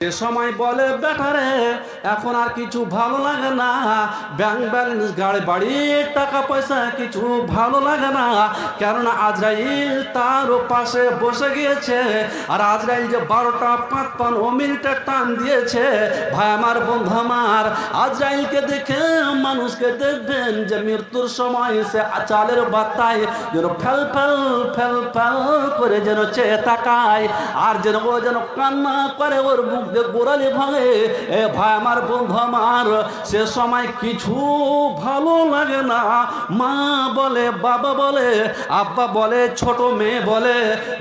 এ সময় বলে বেটারে এখন আর কিছু ভালো লাগে না, ব্যাংক ব্যালেন্স গাড়ি বাড়ির টাকা পয়সা কিছু ভালো লাগে না। কেননা আজরাইল তার পাশে বসে গিয়েছে, আর আজরাইল যে 12টা 55 টান দিয়েছে। ভাই আমার, বন্ধু আমার, আজরাইলকে দেখে মানুষকে দেখবেন যে মৃত্যুর সময় সে চালের বাত্তায় যেন ফেল ফেল ফেল ফেল করে যেন চেয়ে তাকায়, আর যেন ও যেন কান্না করে, ওর মুখ গোড়ালি ভাঙে। এ ভাই আমার, বন্ধু আমার, সে সময় কিছু ভালো লাগে না। মা বলে, বাবা বলে, আব্বা বলে, ছোট মেয়ে বলে,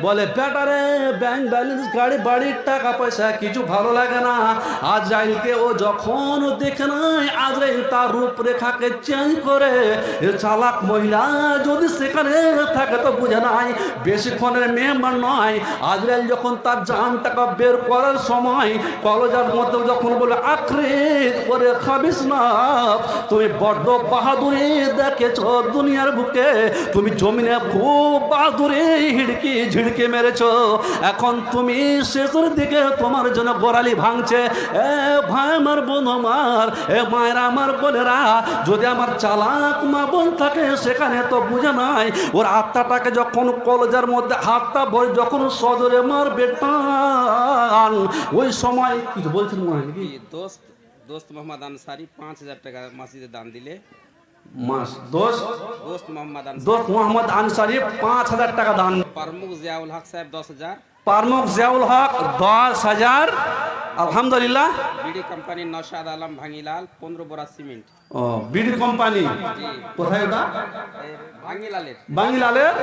বলে বেটারে ব্যাংক ব্যালেন্স গাড়ি বাড়ির টাকা পয়সা কিছু ভালো লাগে না। আজরাইলকে ও যখন দেখে নাই, আজরাইল তার রূপরেখাকে চেঞ্জ করে। চালাক মহিলা যদি সেখানে থাকে তো বুঝে নাই বেশিক্ষণের মেহমান নয়। আজরাইল যখন তার জানটাকে বের করার সময় কলজার মধ্যে যখন বলে আখরে করে খাবিস না, তুমি বড্ড বাহাদুরি দেখেছ দুনিয়ার বুকে, তুমি জমিনে খুব বাহাদুরি হিড়কি ঝিড়কি মেরেছ, এখন তুমি শেষের দিকে তোমার জন্য গোড়ালি ভাঙছে। এ ভাই আমার, বোন আমার, এ মায়ের আমার বোনেরা, যদি আমার চালাক মা বোন থাকে সেখানে তো বুঝে নাই ওর আত্মাটাকে যখন কলজার মধ্যে হাতটা ভরে যখন সদরে মারবে টান, ওই সময় কিছু বলছেন মনে হয় নাকি? দোস্ত মোহাম্মদ আনসারি 5,000 টাকা মসজিদে দান দিলে। দোস্ত মোহাম্মদ আনসারি 5,000 টাকা দান। প্রমুখ জিয়াউল হক সাহেব 10,000। প্রমুখ জিয়াউল হক 10,000। আলহামদুলিল্লাহ। বিডি কোম্পানি নওশাদ আলম ভাঙ্গিলাল 15 বোরা সিমেন্ট। ও, বিডি কোম্পানি কোথায় ওটা? ভাঙ্গিলালের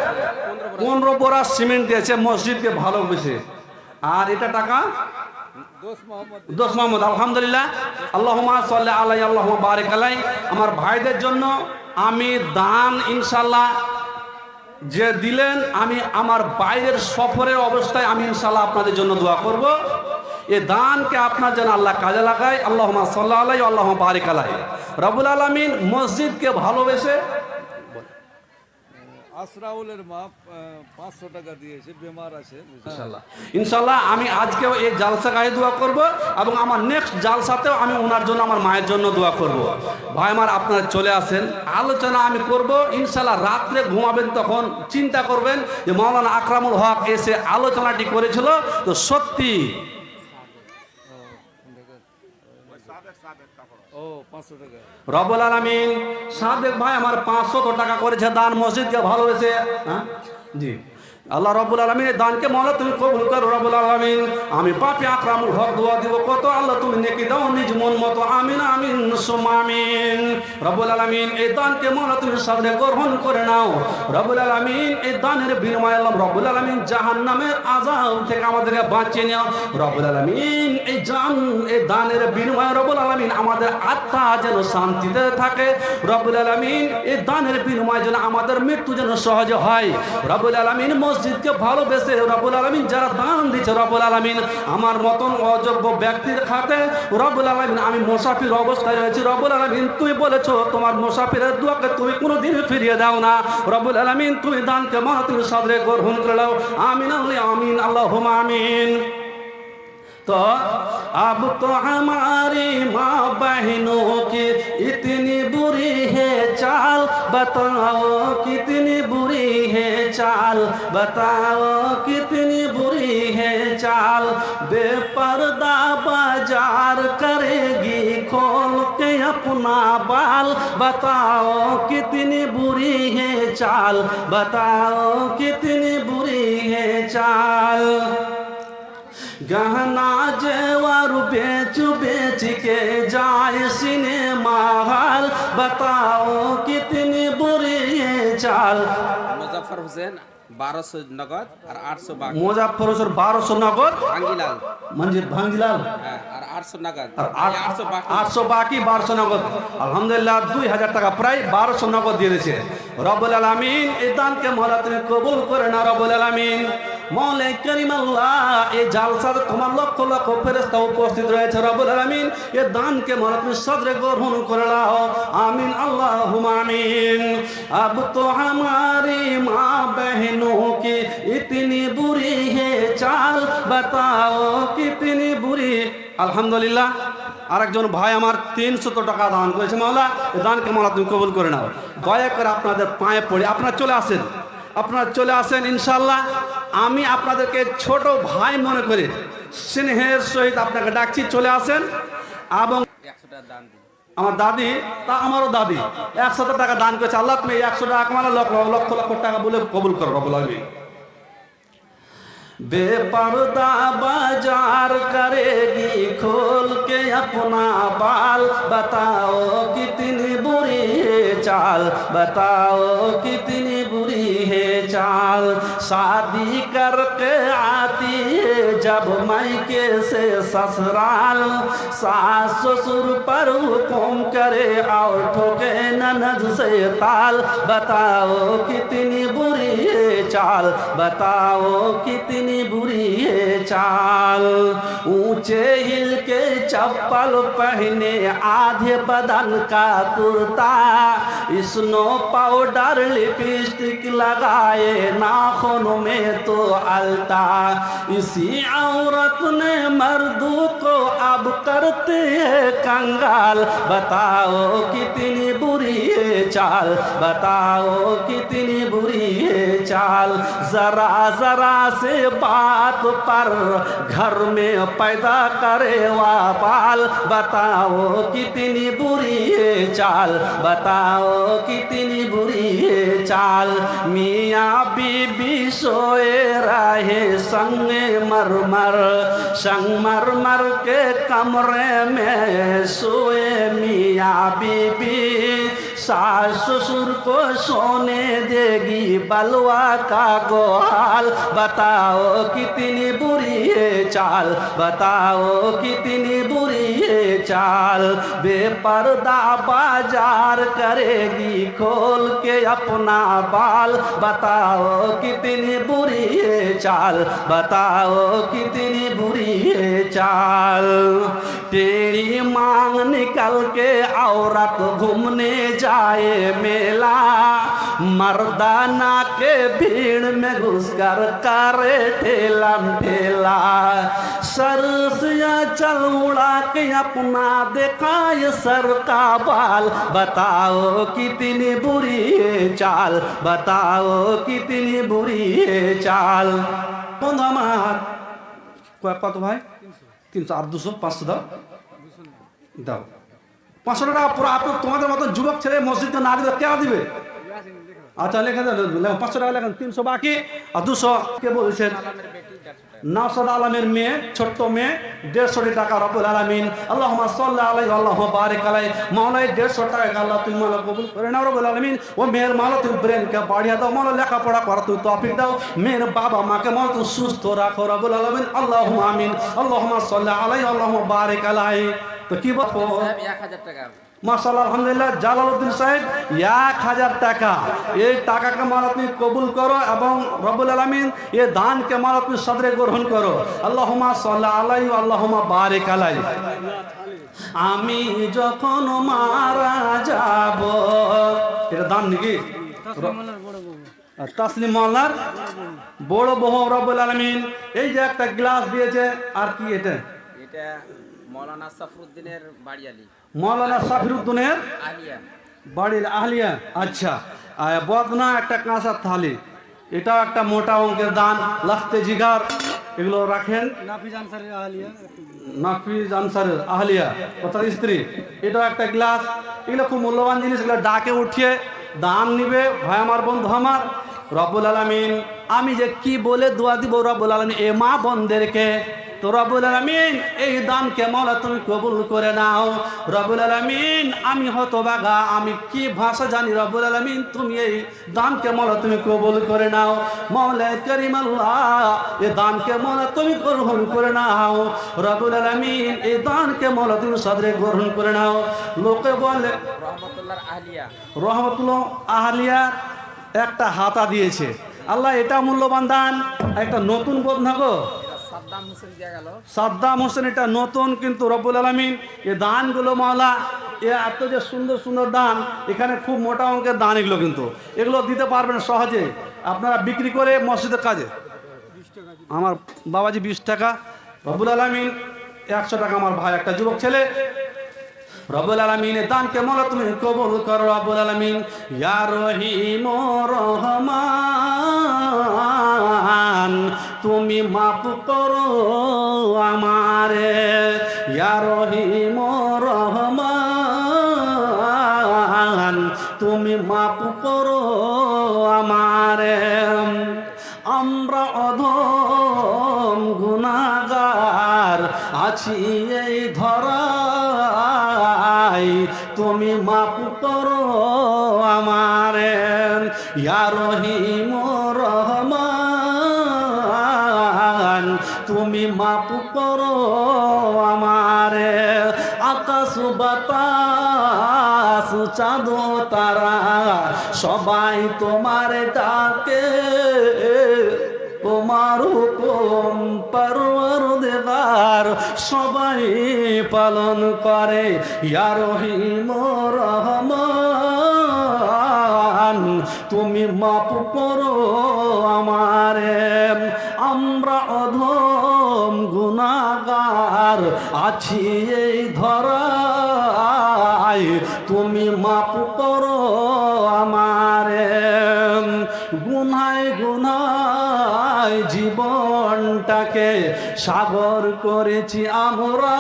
15 বোরা সিমেন্ট দিয়েছে মসজিদকে ভালোবেসে। আর এটা টাকা দোস্ত মোহাম্মদ। আলহামদুলিল্লাহ। আল্লাহুম্মা সাল্লি আলাইহি আল্লাহুম্মা বারিক আলাইহি। আমার ভাইদের জন্য আমি দান ইনশাআল্লাহ যে দিলেন, আমি আমার বাইরের সফরের অবস্থায় আমি ইনশাআল্লাহ আপনাদের জন্য দোয়া করব। এ দানকে আপনার যেন আল্লাহ কাজে লাগায়। আল্লাহুম্মা সাল্লি আলাইহি আল্লাহুম্মা বারিক আলাইহি। রব্বুল আলামিন মসজিদকে ভালোবেসে আসরাউলের মা 500 টাকা দিয়েছে, বেমার আছে ইনশাল্লাহ। আমি আজকেও এই জালসা গায়ে দোয়া করব, এবং আমার নেক্সট জালসাতেও আমি ওনার জন্য, আমার মায়ের জন্য দোয়া করব। ভাই আমার, আপনারা চলে আসেন, আলোচনা আমি করব ইনশাল্লাহ। রাত্রে ঘুমাবেন তখন চিন্তা করবেন যে মাওলানা আকরামুল হক এসে আলোচনাটি করেছিল, তো সত্যি রব্বুল আলামিন সাদেক ভাই আমার 500 টাকা করেছে দান মসজিদকে ভালোবেসে। হ্যাঁ জি, আল্লাহ রব্বুল আলামিন এই দানকে মওলা তুমি কবুল করো রব্বুল আলামিন। আমি পাপী আকরামুল হক দোয়া দিব কত, আল্লাহ তুমি নেকি দাও নিজ মন মতো। আমিন আমিন সুম্মা আমিন। রব্বুল আলামিন এই দানকে মওলা তুমি সাদরে গ্রহণ করে নাও রব্বুল আলামিন। এই দানের বিনিময়ে আল্লাহ রব্বুল আলামিন জাহান্নামের আযাব থেকে আমাদেরকে বাঁচিয়ে নাও রব্বুল আলামিন। এই দানের বিনিময়ে রব্বুল আলামিন আমাদের আত্মা যেন শান্তিতে থাকে রব্বুল আলামিন। এই দানের বিনিময়ে যেন আমাদের মৃত্যু যেন সহজে হয় রব্বুল আলামিন। মসজিদকে ভালোবেসে রব্বুল আলামিন যারা দান দিচ্ছে রব্বুল আলামিন, আমার মতন অযোগ্য ব্যক্তির খাতে রব্বুল আলামিন আমি মুসাফির অবস্থায় রয়েছি রব্বুল আলামিন। তুমি বলেছো তোমার মুসাফিরের দোয়াকে তুমি কোনোদিন ফিরিয়ে দাও না রব্বুল আলামিন। তুমি দানকে মা তুমি সাদরে গ্রহণ করে নাও। আমিন আমিন আল্লাহুম্মা আমিন। तो अब तो हमारी माँ बहनों की इतनी बुरी है चाल, बताओ कितनी बुरी है चाल, बताओ कितनी बुरी है चाल। बेपर्दा बाजार करेगी खोल के अपना बाल, बताओ कितनी बुरी है चाल, बताओ कितनी बुरी है चाल। गहना जेवर बेच बेच के जाए सिनेमा हॉल, बताओ कितनी बुरी है चाल। मुजफ्फर हुसैन 1200 नगद और 800 बाकी। मुजफ्फर हुसैन 1200 नगद, भांगीलाल मंजिल भांगीलाल और 800 नगद और 800 বাকি 1200 নগদ। আলহামদুলিল্লাহ 2000 টাকা প্রায় 1200 নগদ দিয়ে দিয়েছে রব্বুল আলামিন। এই দানকে মওলা তুমি কবুল করে না রব্বুল আলামিন। মওলা করিম আল্লাহ, এই জালসাতে তোমার লক্ষ লক্ষ ফেরেশতা উপস্থিত রয়েছে রব্বুল আলামিন। এই দানকে মওলা তুমি সদরে গ্রহণ করে নাও। আমিন আল্লাহুম্মা আমিন। अब तो हमारी माँ बहनों की इतनी बुरी है चाल, बताओ कितनी बुरी আলহামদুলিল্লাহ আরেকজন ভাই আমার 300 টাকা দান করেছে। মাওলা এই দানকে মাওলা তুমি কবুল করে নাও। দয়া করে আপনাদের পায়ে পড়ে আপনারা চলে আসেন ইনশাল্লাহ। আমি আপনাদেরকে ছোট ভাই মনে করে স্নেহের সহিত আপনাকে ডাকছি, চলে আসেন। এবং 100 টাকা দান দিন। আমার দাদি, তা আমারও দাদি 100 টাকা দান করেছে। আল্লাহ তুমি 100 টাকা কামালে লক্ষ লক্ষ লক্ষ টাকা বলে কবুল করো রব্বুল আলামিন। बेपर्दा बाजार करेगी खोल के अपना बाल, बताओ कितनी बुरी है चाल, बताओ कितनी बुरी है चाल। शादी करके आती है जब मायके से ससुराल, सास ससुर पर हुक्म करे और ठोके ननद से ताल, बताओ कितनी बुरी है चाल, बताओ कितनी बुरी है चाल। ऊंचे हिल के चप्पल पहने आधे बदन का कुर्ता, स्नो पाउडर लिपस्टिक लगाए नाखूनों में तो अलता। इसी औरत ने मर्दों को अब करते हैं कंगाल, बताओ कितनी बुरी है चाल, बताओ कितनी बुरी है चाल। जरा जरा से बात पर घर में पैदा करे वाबाल, बताओ कितनी बुरी है चाल, बताओ कितनी बुरी है चाल। मियाँ बीबी सोए रहे संगमरमर के कमरे में सोए मियाँ बीबी, सास ससुर को सोने देगी बलवा का गोहाल, बताओ कितनी बुरी है चाल, बताओ कितनी बुरी है चाल। बेपर्दा बाजार करेगी खोल के अपना बाल, बताओ कितनी बुरी है चाल, बताओ कितनी बुरी है चाल। टेढ़ी मांग निकल के औरत घूमने जाए मेला, मर्दाना के भीड़ में घुसकर करे ठेला ठेला। सर से चल उड़ा के अपना दिखाए सर का बाल, बताओ कितनी बुरी है चाल, बताओ कितनी बुरी है चाल। বন্ধু আমার কত ভাই? 300 আর 200 500 দাও দাও 500 টাকা পুরো তোমাদের মতো যুবক ছেলে মসজিদে না দিলে কে দিবে? আচ্ছা লেখা দেন 500 টাকা লেখেন, 300 বাকি আর 200 কে বলছেন? নাওসাদ আলমের মেয়ে, ছোট্ট মেয়ে 150 টাকা রব্বুল আলামিন। আল্লাহুম্মা সাল্লি আলাইহি আল্লাহুম্মা বারিক আলাইহি। মাওলা 150 টাকা আল্লাহ তুমি মাওলা কবুল করে নাও রব্বুল আলামিন। ও মেয়ের মাওলা তুমি ব্রেনকে বাড়িয়ে দাও, মাওলা লেখাপড়া করার তুমি তৌফিক দাও। মেয়ের বাবা মাকে মাওলা তুমি সুস্থ রাখো রব্বুল আলামিন। আল্লাহুম্মা আমিন। আল্লাহুম্মা সাল্লি আলাইহি আল্লাহুম্মা বারিক আলাইহি। তো কি বলবো? 1000 টাকা। মাশাআল্লাহ আলহামদুলিল্লাহ। জালালউদ্দিন সাহেব 1000 টাকা, এই টাকাকে মাওলা তুমি কবুল করো এবং রব্বুল আলামিন এই দানকে মাওলা তুমি সদরে গ্রহণ করো। আল্লাহুম্মা সাল্লি আলাইহি আল্লাহুম্মা বারিক আলাইহি। আমি যখন মারা যাব, এটা দান নাকি? তাসলিম মোল্লার বড় বউ রব্বুল আলামিন এই যে একটা গ্লাস দিয়েছে। আর কি এটা? এটা মৌলানা সাফরুদ্দিনের বাড়িয়ালি, মৌলানা সাফিরুদ্দিনের আলিয়া বাড়ির আহলিয়া। আচ্ছা, বদনা একটা কাঁসার থালি, এটাও একটা মোটা অঙ্কের দান। লাখতে জিগার এগুলো রাখেন। নাফিজ আনসারের আহলিয়া অর্থাৎ স্ত্রী, এটাও একটা গ্লাস। এগুলো খুব মূল্যবান জিনিস, এগুলো ডাকে উঠিয়ে দান নিবে ভাই আমার, বন্ধু আমার। রব্বুল আলামিন আমি যে কি বলে দোয়া দিব রব্বুল আলামিন এ মা বোনদেরকে, তো রব্বুল আলামিন এই দানকে মাওলা তুমি কবুল করে নাও রব্বুল আলামিন। আমি হতভাগা, আমি কি ভাষা জানি রব্বুল আলামিন, তুমি এই দানকে মাওলা তুমি কবুল করে নাও। মাওলা করিম আল্লাহ এই দানকে মাওলা তুমি গ্রহণ করে নাও রব্বুল আলামিন। এই দানকে মাওলা তুমি সদরে গ্রহণ করে নাও। লোকে বলে রহমতুল্লাহ আহলিয়া একটা হাতা দিয়েছে আল্লাহ, এটা মূল্যবান দান। একটা নতুন বোধনা গো সাদ্দাম হোসেন, এটা নতুন, কিন্তু রব্বুল আলামিন এ দানগুলো মাওলা এ এত যে সুন্দর সুন্দর দান, এখানে খুব মোটা অঙ্কের দান এগুলো, কিন্তু এগুলো দিতে পারবেন সহজে আপনারা বিক্রি করে মসজিদের কাজে। আমার বাবাজি 20 টাকা রব্বুল আলামিন 100 টাকা আমার ভাই একটা যুবক ছেলে। রব্বুল আলামিনের দানকে মওলা তুমি কবুল করো রব্বুল আলামিন। ইয়া রহিম রহমান তুমি মাফ করো আমারে, ইয়া রহিম রহমান তুমি মাফ করো আমারে। আমরা অধম গুনাহগার আছি এই ধরায়, তুমি মাফ করো আমারে, ইয়া রহিম রহমান তুমি মাফ করো আমারে। আকাশ বাতাস চাঁদ তারা সবাই তোমার ডাকে, তোমার হুকুম পরওয়ারদিগার সবাই পালন করে, ইয়া রহিম রহমান তুমি মাফ করো আমারে। আমরা অধম গুনাহগার আছি এই ধরায়, তুমি মাফ করো আমারে। গুনায় গুনায় জীবনটাকে সাগর করেছি আমরা,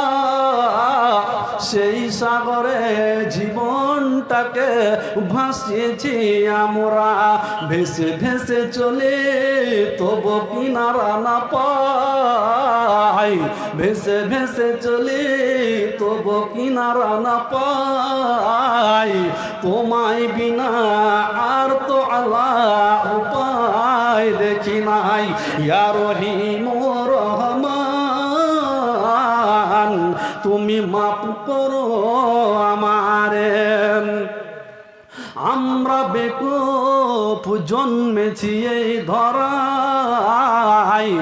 সেই সাগরে জীবনটাকে ভাসিয়েছি আমরা। ভেসে ভেসে চলে তবু কিনারা না পাই, ভেসে ভেসে চলে তবু কিনারা না পাই। তোমায় বিনা আর তো আল্লাহ উপায় দেখি নাই, ইয়া রহিম রহমান তুমি মাফ করো আমারে। আমরা বেকুব জন্মেছি এই ধরায়,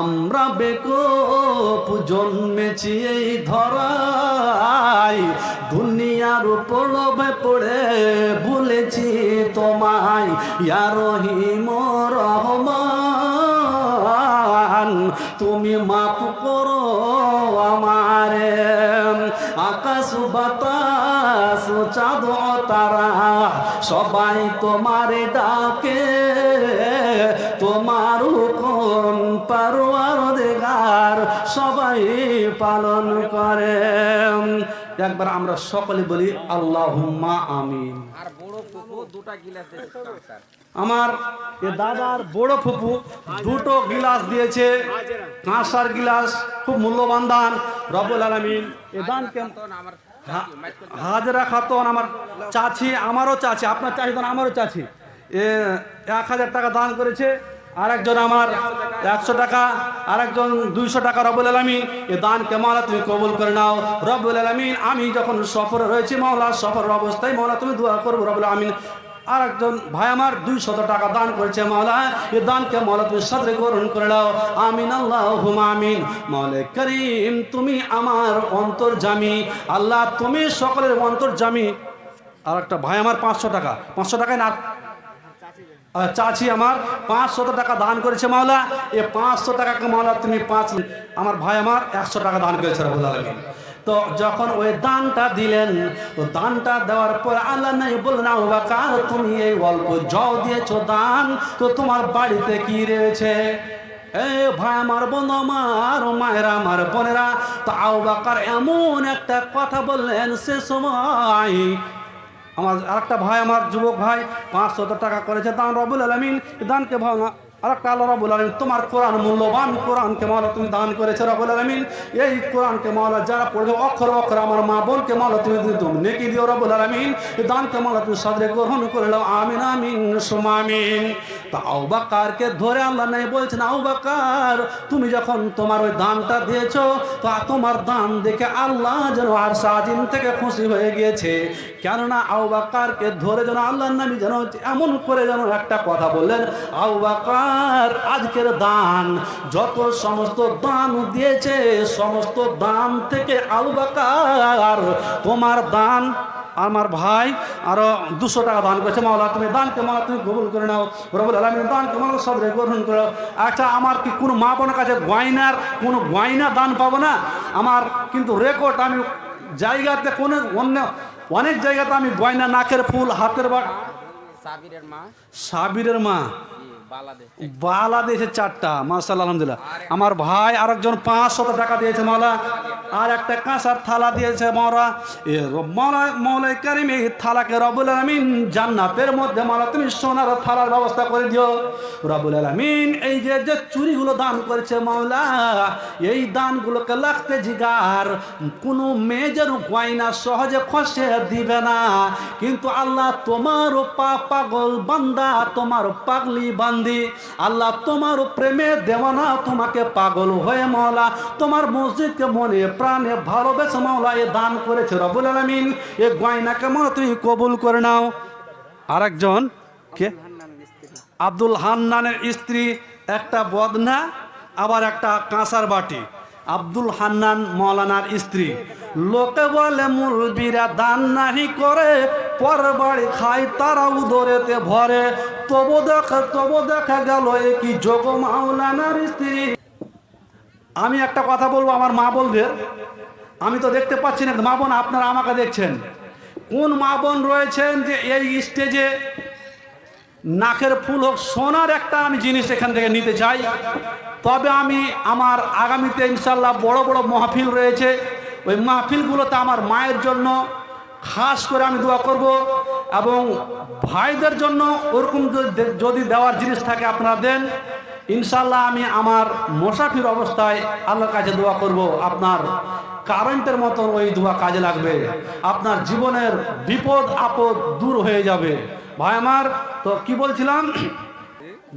আমরা বেকুব জন্মেছি এই ধরায়। দুনিয়ার প্রলোভে পড়ে ভুলেছি তোমায়, ইয়া রহিম রহমান তুমি মাফ করো আমারে। আকাশ বাতাস চাঁদ তারা সবাই তোমার ডাকে, তোমার হুকুম পরওয়ারদিগার সবাই পালন করে। একবার আমরা সকলে বলি আল্লাহুম্মা আমিন। আর বড় ফুফু দুটা গিলাস দিয়েছে কাউসার। আমার এ দাদার বড় ফুপু দুটো গিলাস দিয়েছে, কাঁসার গিলাস, খুব মূল্যবান দান। রব্বুল আলামিন এ দানকে আমার হাজরা খাতুন আমার চাচি, আমারও চাচি, আপনার চাচি তো আমারও চাচি, এ 1000 টাকা দান করেছে। আরেকজন আমার 100 টাকা, আরেকজন 200 টাকা। রব্বুল আলামিন এ দানকে মাওলা তুমি কবুল করে নাও রব্বুল আলামিন। আমি যখন সফরে রয়েছি মাওলা, সফর অবস্থায় মাওলা তুমি দোয়া করবো রব্বুল আলামিন। আরেকজন ভাই আমার 200 টাকা দান করেছে মাওলা, এ দানকে মাওলা তুমি সাদরে গ্রহণ করে নাও আমিন আল্লাহুম্মা আমিন। মাওলা করিম তুমি আমার অন্তর্যামী আল্লাহ, তুমি সকলের অন্তর্যামী। আরেকটা ভাই আমার 500 টাকা, 500 টাকায় না চাচি আমার 500 টাকা দান করেছে মাওলা, এ 500 টাকাকে মাওলা তুমি আমার ভাই আমার 100 টাকা দান করেছে রব্বুল আলামিন। তো যখন ওই দানটা দিলেন, ও দানটা দেওয়ার পর আল্লাহ নাই বললেন আবু বকর তুমি এই অল্প জল দিয়েছো দান, তো তোমার বাড়িতে কি রয়েছে? এ ভাই আমার, বন্ধু আমার, মায়েরা আমার, বোনেরা, তো আবু বকর এমন একটা কথা বললেন সে সময় আমার আরেকটা ভাই আমার যুবক ভাই 500 টাকা করেছে দান রব্বুল আলামিন। দানকে ভাবনা আরেকটা আল্লাহ রব্বুল আলামিন তোমার কোরআন, মূল্যবান কোরআনকে মাওলা তুমি দান করেছে রব্বুল আলামিন। এই কোরআনকে মাওলা যারা পড়বে অক্ষর অক্ষর আমার মা বোনকে মাওলা তুমি নেকি দিও রব্বুল আলামিন। এই দানকে মাওলা তুমি সাদরে গ্রহণ করে নাও আমিন আমিন সুম্মা আমিন। তা আবু বকরকে ধরে আল্লাহ নাই বলছেন আবু বকর তুমি যখন তোমার ওই দানটা দিয়েছো, তো তোমার দান দেখে আল্লাহ যেন আরশ আজিম থেকে খুশি হয়ে গিয়েছে। কেননা আবু বকরকে ধরে যেন আল্লাহর নবী যেন এমন করে যেন একটা কথা বললেন, আবু বকর আজকের দান যত সমস্ত দান দিয়েছে সমস্ত দান থেকে আবু বকর তোমার দান আমার ভাই আরো 200 টাকা দান করেছে। মাওলা তুমি দানকে মাওলা তুমি কবুল করে নাও। রব্বুল আলামিন দানকে মাওলা সদরে গ্রহণ করো। আচ্ছা, আমার কি কোনো মা বোনের কাছে কোনো গয়না দান পাবো না? আমার কিন্তু রেকর্ড, আমি জায়গাতে কোনো অনেক জায়গাতে আমি গয়না, নাকের ফুল, হাতের সাবিরের মা বালা দিয়েছে 4টা, মাশাআল্লাহ আলহামদুলিল্লাহ। আমার ভাই আরেকজন 500 টাকা দিয়েছে মাওলা, আর একটা কাঁসার থালা দিয়েছে মাওলা। মৌলাই কারিম এই থালাকে রব্বুল আলামিন জান্নাতের মধ্যে মাওলা তুমি সোনার থালার ব্যবস্থা করে দিও রব্বুল আলামিন। এই যে চুরিগুলো দান করেছে মাওলা, এই দানগুলোকে লাগতে জিগার কোনো মেয়ে যেন গয়না সহজে খসে দিবে না। কিন্তু আল্লাহ তোমার পাগল বান্দা, তোমার পাগলি বান্দি, আল্লাহ তোমার প্রেমে দেওয়ানা, তোমাকে পাগল হয়ে মাওলা তোমার মসজিদকে মনে প্রাণে ভালোবেসে মাওলা এ দান করেছে রব্বুল আলামিন। এ গয়নাকে মাওলা তুমি কবুল করে নাও। আরেকজন কে? আব্দুল হান্নানের স্ত্রী, একটা বদনা আবার একটা কাঁসার বাটি। আব্দুল হান্নান মৌলানার স্ত্রী। লোকে বলে মুলবিরা দান নাহি করে, পর বাড়ি খাই তারা উদরেতে ভরে। তবু দেখা গেল এ কি যোগ মাওলানার স্ত্রী। আমি একটা কথা বলবো আমার মা বোনদের, আমি তো দেখতে পাচ্ছি না, মা বোন আপনারা আমাকে দেখছেন, কোন মা বোন রয়েছেন যে এই স্টেজে নাকের ফুল হোক সোনার একটা আমি জিনিস এখান থেকে নিতে চাই? তবে আমি আমার আগামীতে ইনশাল্লাহ বড় বড় মাহফিল রয়েছে, ওই মাহফিলগুলোতে আমার মায়ের জন্য খাস করে আমি দোয়া করব, এবং ভাইদের জন্য ওরকম যদি দেওয়ার জিনিস থাকে আপনারা দেন। ইনশাল্লাহ আমি আমার মুসাফির অবস্থায় আল্লাহর কাছে দোয়া করব, আপনার কারেন্টের মতন ওই দোয়া কাজে লাগবে, আপনার জীবনের বিপদ আপদ দূর হয়ে যাবে। ভাই আমার, তো কি বলছিলাম?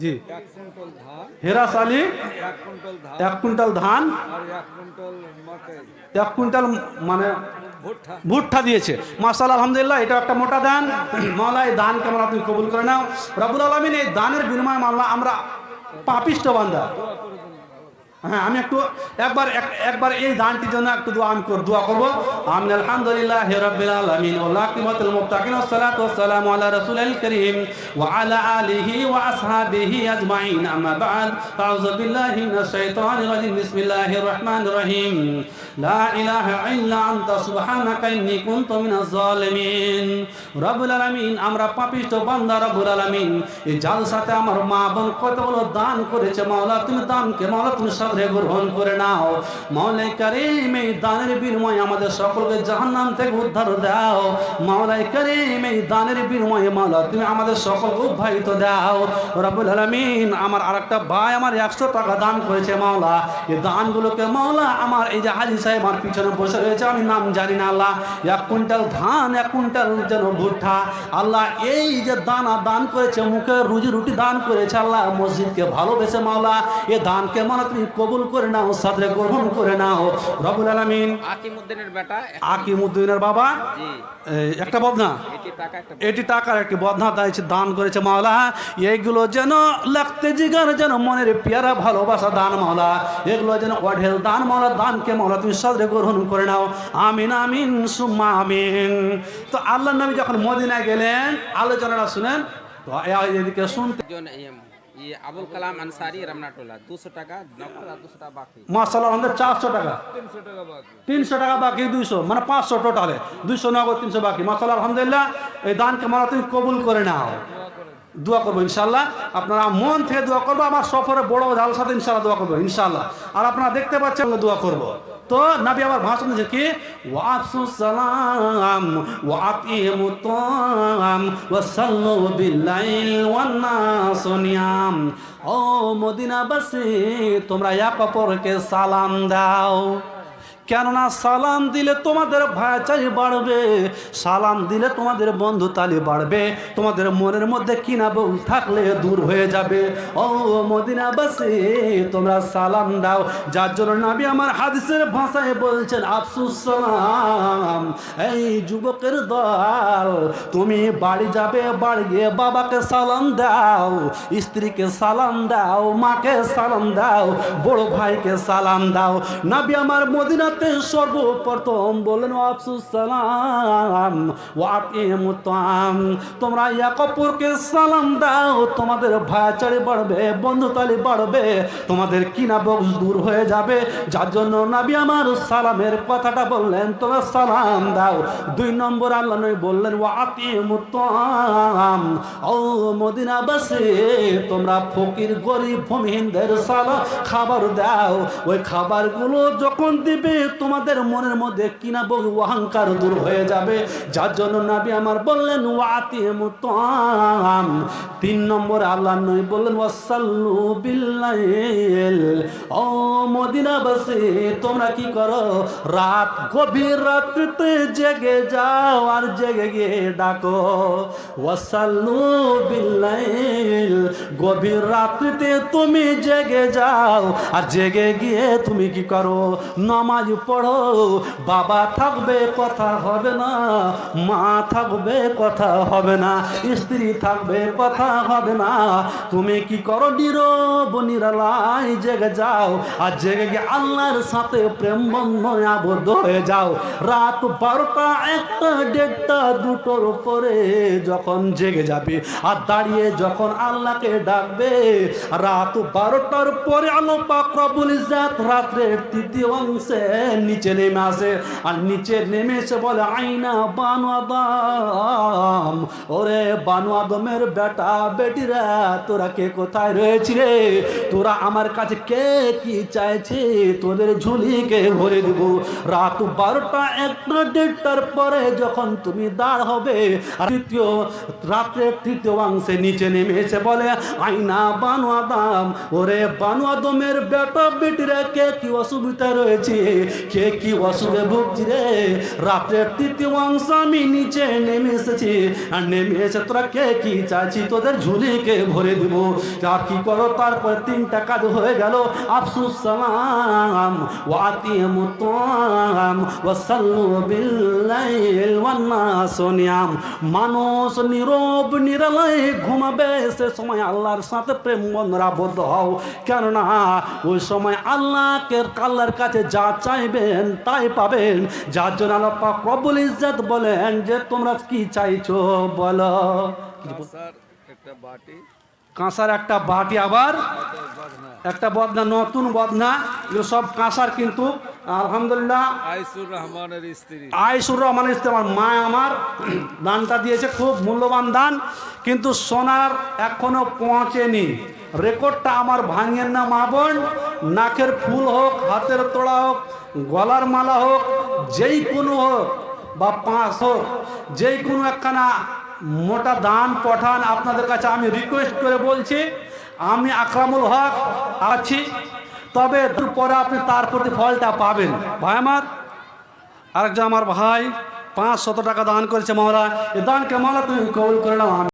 জি, 1 কুইন্টাল ধান, হেরাস আলী 1 কুইন্টাল ধান, 1 কুইন্টাল ধান, আর 1 কুইন্টাল মাকে 1 কুইন্টাল মানে ভুট্টা। ভুট্টা দিয়েছে। মাশাআল্লাহ আলহামদুলিল্লাহ, এটা একটা মোটা দান। মাওলা এই দান কেমন আপনি কবুল করে নাও রব্বুল আলামিন। এই দানের বিনিময়ে মাওলা আমরা পাপিষ্ঠ বান্দা। হ্যাঁ, আমি একবার এই দানটির জন্য একটু দোয়া করবো। আমিন। আলহামদুলিল্লাহি রাব্বিল আলামিন ওয়া আকিবাতুল মুত্তাকিন ওয়াস সালাতু ওয়াস সালামু আলা রাসূলিল কারীম ওয়া আলা আলিহি ওয়া আসহাবিহি আজমাইন, আম্মা বা'দ। আউযু বিল্লাহি মিনাশ শাইতানির রাজিম। বিসমিল্লাহির রাহমানির রহিম। লা ইলাহা ইল্লা আনতা সুবহানাকা ইন্নী কুনতু মিনাজ জালিমিন। রব্বুল আলামিন, আমরা পাপিষ্ঠ বান্দা রব্বুল আলামিন। এই জালসাতে আমার মা বোন কতগুলো দান করেছে মাওলা, তুমি দানকে মাওলা তুমি গ্রহণ করে নাও। মাওলাই কারীম, এই দানের বিনিময়ে আমাদের সকলকে জাহান্নাম থেকে উদ্ধার দাও। মাওলাই কারীম, এই দানের বিনিময়ে মাওলা তুমি আমাদের সকলকে উদ্ধারিত দাও রব্বুল আলামিন। আমার আরেকটা ভাই আমার 100 টাকা দান করেছে মাওলা, এই দানগুলোকে মাওলা আমার এই যে হাজী সাহেব আমার পিছনে বসে রয়েছে, আমি নাম জানি না আল্লাহ, 1 কুইন্টাল ধান, 1 কুইন্টাল যেন ভুট্টা আল্লাহ, এই যে দান করেছে, মুখে রুজি রুটি দান করেছে আল্লাহ, মসজিদকে ভালোবেসে মাওলা এ দানকে মাওলা তুমি কবুল করে নাও, সাদরে গ্রহণ করে নাও রব্বুল আলামিন। আকিমউদ্দিনের বেটা, আকিমউদ্দিনের বাবা জি, একটা বদনা, এটি টাকার একটি বদনা দান করেছে মাওলা। এইগুলো যেন লাগতে জিগার যেন মনের পেয়ারা ভালোবাসা দান মাওলা, এগুলো যেন অঢেল দান মাওলা, দানকে মাওলা তুমি সাদরে গ্রহণ করে নাও। আমিন আমিন সুম্মা আমিন। তো আল্লাহর নবী যখন মদিনায় গেলেন, আলোচনাটা শুনেন তো এদিকে শুনতে। ये अबुल कलाम अंसारी रमनाटोला 200 টাকা নকল, আর 200 টাকা বাকি। মাশাআল্লাহ, আমাদের 400 টাকা, 300 টাকা বাকি, 300 টাকা বাকি, 200 মানে 500 টোটালে, 200 নগদ, 300 বাকি। মাশাআল্লাহ আলহামদুলিল্লাহ, এই দানকে মাওলা তুমি কবুল করে নাও। দোয়া করবো ইনশাআল্লাহ, আপনারা মন থেকে দোয়া করবো, আমার সফরে বড় ঝাল সাথে ইনশাআল্লাহ দোয়া করবো ইনশাআল্লাহ। আর আপনারা দেখতে পাচ্ছেন দোয়া করবো। তো নবী আমার ভাষণ দিয়েছে কি, ওয়াফসুস সালাম ওয়া আতিমুত তাম ওয়া সাল্লু বিল্লাইল ওয়ান নাস নিয়াম। ও মদিনাবাসী, তোমরা এক অপরকে সালাম দাও, কেননা সালাম দিলে তোমাদের ভাইচারি বাড়বে, সালাম দিলে তোমাদের বন্ধুতালি বাড়বে, তোমাদের মনের মধ্যে কিনা বউ থাকলে দূর হয়ে যাবে। ও মদিনাবাসী, তোমরা সালাম দাও, যার জন্য নবী আমার হাদিসের ভাষায় বলছেন আফসুস সালাম। এই যুবকের দল, তুমি বাড়ি যাবে, বাড়ি গিয়ে বাবাকে সালাম দাও, স্ত্রীকে সালাম দাও, মাকে সালাম দাও, বড় ভাইকে সালাম দাও। নবী আমার মদিনা চাইতে সর্বপ্রথম বললেন আফসুস সালাম ওয়া আতিমুত তাআম, তোমরা এক অপরকে সালাম দাও, তোমাদের ভাইচারে বাড়বে, বন্ধুতালি বাড়বে, তোমাদের কিনা বক্স দূর হয়ে যাবে। যার জন্য নবী আমার সালামের কথাটা বললেন, তোমরা সালাম দাও। 2 নম্বর আল্লাহ নবী বললেন ওয়া আতিমুত তাআম, ও মদিনাবাসী তোমরা ফকির গরিব ভূমিহীনদের সালাম খাবার দাও। ওই খাবারগুলো যখন দিবে তোমাদের মনের মধ্যে কিনা বহু অহংকার দূর হয়ে যাবে। যার জন্য নবী আমার বললেন ওয়া আতিমুত তাআম। 3 নম্বর আল্লাহ নবী বললেন ওয়াসাল্লু বিল্লাইল, ও মদিনাবাসী তোমরা কি করো, রাত গভীর রাত্রিতে জেগে যাও আর জেগে গিয়ে ডাকো। ওয়াসাল্লু বিল্লাইল, গভীর রাত্রিতে তুমি জেগে যাও আর জেগে গিয়ে তুমি কি করো, নামাজ পড়ো। বাবা থাকবে কথা হবে না, মা থাকবে কথা হবে না, স্ত্রী থাকবে কথা হবে না, তুমি কি করো, নীরব নিরালায় জেগে যাও আর জেগে গিয়ে আল্লাহর সাথে প্রেম বন্ধনে আবদ্ধ হয়ে যাও। রাত 12টা 1টা 1:30টা 2টোর উপরে যখন জেগে যাবে আর দাঁড়িয়ে যখন আল্লাহকে ডাকবে, রাত 12টার পরে আল্লাহ পাক রব্বুল ইজ্জত রাত্রের 3য় অংশে নিচে নেমে আসে আর নিচে নেমে এসে বলে আইনা বানু আদম, ওরে বানু আদমের বেটা বেটিরা তোরা কে কোথায় রয়েছি রে, তোরা আমার কাছে কে কি চাইছে, তোদের ঝুলিকে ভরে দেব। রাত 12টা 1টা 1:30টার পরে যখন তুমি দাঁড় হবে আর রাত্রের 3য় অংশে নিচে নেমে এসে বলে আইনা বানু আদম, ওরে বানু আদমের বেটা বেটিরা কে কি অসুবিধা রয়েছে, কে কি অসুখে ভুগছি রে, রাত্রের 3য় অংশ আমি নিচে নেমে এসেছি আর নেমে এসে তোরা কে কি চাইছি তোদের ঝুলিকে ভরে দিব। আর কি করো, তারপর 3টা কাজ হয়ে গেল, আফসুস সালাম ওয়া আতিমুত তাআম ওয়াসাল্লু বিল্লাইল ওয়ান নাসু নিয়াম, মানুষ নীরব নিরালায় ঘুমাবে, সে সময় আল্লাহর সাথে প্রেম বন্ধনে আবদ্ধ হও, কেননা ওই সময় আল্লাহর কাছে যা চাইবেন তাই পাবেন। যার জন্য আল্লাহ পাক রব্বুল ইজ্জত বলেন যে তোমরা কি চাইছো বলো। কাঁসার একটা বাটি, কাঁসার একটা বাটি, আবার একটা বদনা, নতুন বদনা, এগুলো সব কাঁসার, কিন্তু আলহামদুলিল্লাহ আইসুর রহমানের স্ত্রী, আয়েশুর রহমানের স্ত্রী আমার মা আমার দানটা দিয়েছে, খুব মূল্যবান দান, কিন্তু সোনার এখনো পৌঁছেনি। রেকর্ডটা আমার ভাঙেন না মা বোন, নাকের ফুল হোক, হাতের তোড়া হোক, গলার মালা হোক, যেই কোনো হোক বা 5 হোক, যেই কোনো একখানা মোটা দান পাঠান। আপনাদের কাছে আমি রিকোয়েস্ট করে বলছি, আমি আকরামুল হক আছি, তবে পরে আপনি তার প্রতি ফলটা পাবেন। ভাই আমার আরেকজন আমার ভাই 500 টাকা দান করেছে, মাওলা এই দানকে মাওলা তুমি কবুল করে নাও।